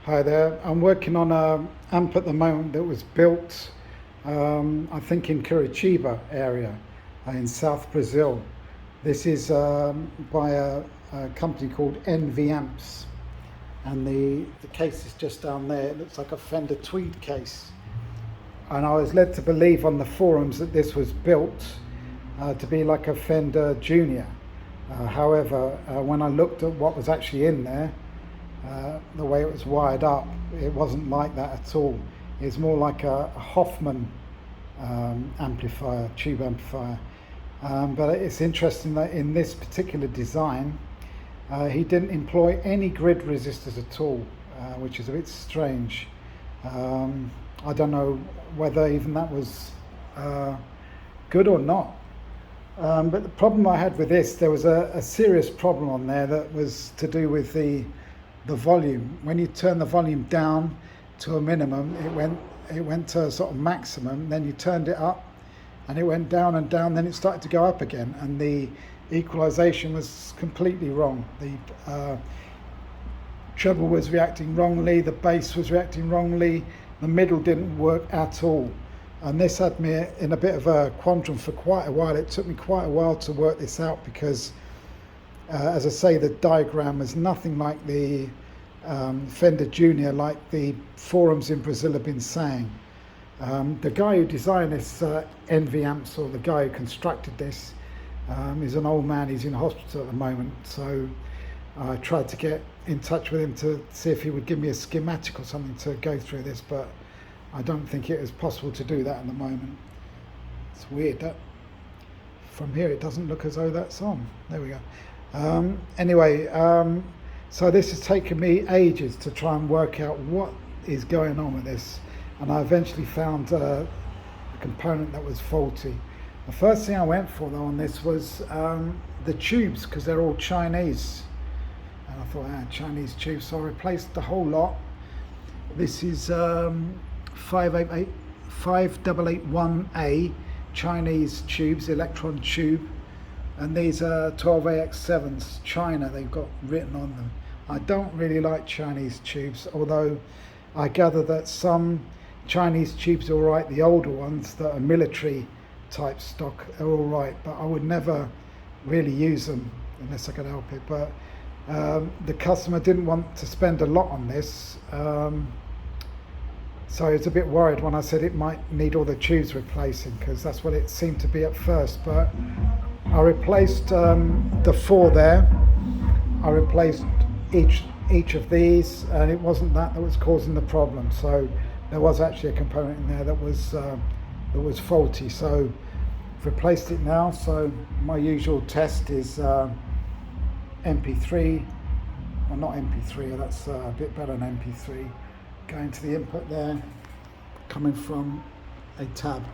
Hi there. I'm working on a amp at the moment that was built, I think, in Curitiba area in South Brazil. This is by a company called NV Amps, and the case is just down there. It looks like a Fender Tweed case. And I was led to believe on the forums that this was built to be like a Fender Junior. However, when I looked at what was actually in there, the way it was wired up, it wasn't like that at all. It's more like a Hoffman amplifier, tube amplifier. But it's interesting that in this particular design, he didn't employ any grid resistors at all, which is a bit strange. I don't know whether even that was good or not. But the problem I had with this, there was a serious problem on there that was to do with the volume. When you turn the volume down to a minimum, it went to a sort of maximum, then you turned it up and it went down and down, then it started to go up again, and the equalization was completely wrong. The treble was reacting wrongly, the bass was reacting wrongly, the middle didn't work at all. And this had me in a bit of a quandrum for quite a while. It took me quite a while to work this out because as I say, the diagram was nothing like the Fender Junior, like the forums in Brazil have been saying. The guy who designed this NV Amps, or the guy who constructed this, is an old man. He's in hospital at the moment, so I tried to get in touch with him to see if he would give me a schematic or something to go through this, but I don't think it is possible to do that at the moment. It's weird that from here it doesn't look as though that's on. There we go. Anyway, so this has taken me ages to try and work out what is going on with this, and I eventually found a component that was faulty. The first thing I went for though on this was the tubes, because they're all Chinese, and I thought, Chinese tubes, so I replaced the whole lot. This is 5881A Chinese tubes, electron tube. And these are 12AX7s, China, they've got written on them. I don't really like Chinese tubes, although I gather that some Chinese tubes are all right, the older ones that are military type stock are all right, but I would never really use them unless I could help it. But the customer didn't want to spend a lot on this, so I was a bit worried when I said it might need all the tubes replacing, because that's what it seemed to be at first. But I replaced the four there. I replaced each of these, and it wasn't that was causing the problem. So there was actually a component in there that was faulty. So I've replaced it now. So my usual test is MP3, well, not MP3. That's a bit better than MP3. Going to the input there, coming from a tab.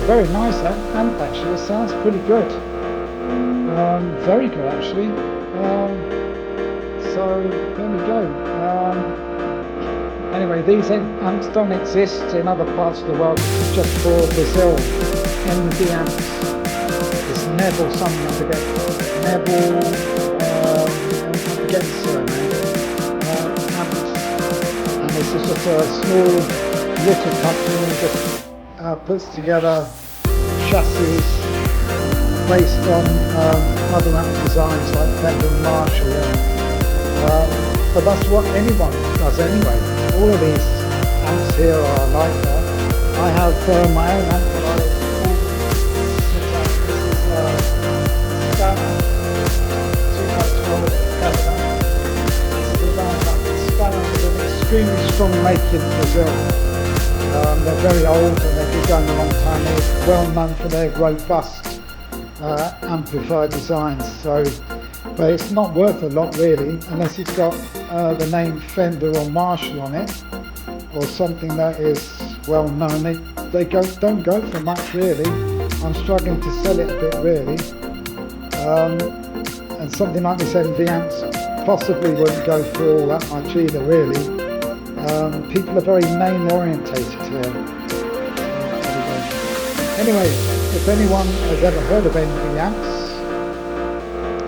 Very nice amp actually, it sounds pretty good, very good actually. So there we go. Anyway, these amps don't exist in other parts of the world, just for Brazil. NV amps, it's Neville something, I forget. Neville, I forget the surname, amps. And this is just a small little company that just puts together chassis based on other amp designs like Fender and Marshall. But that's what anyone does anyway. All of these amps here are like that. I have my own amp that I this is extremely strong make in Brazil. They're very old and they've been going a long time. They're well known for their robust amplifier designs. So, but it's not worth a lot really, unless it's got the name Fender or Marshall on it, or something that is well known. Don't go for much really. I'm struggling to sell it a bit really. And something like this MV amps possibly wouldn't go for all that much either really. People are very name orientated here. Anyway, if anyone has ever heard of MV amps,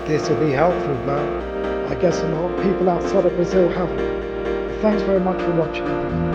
this will be helpful, but I guess a lot of people outside of Brazil haven't. Thanks very much for watching.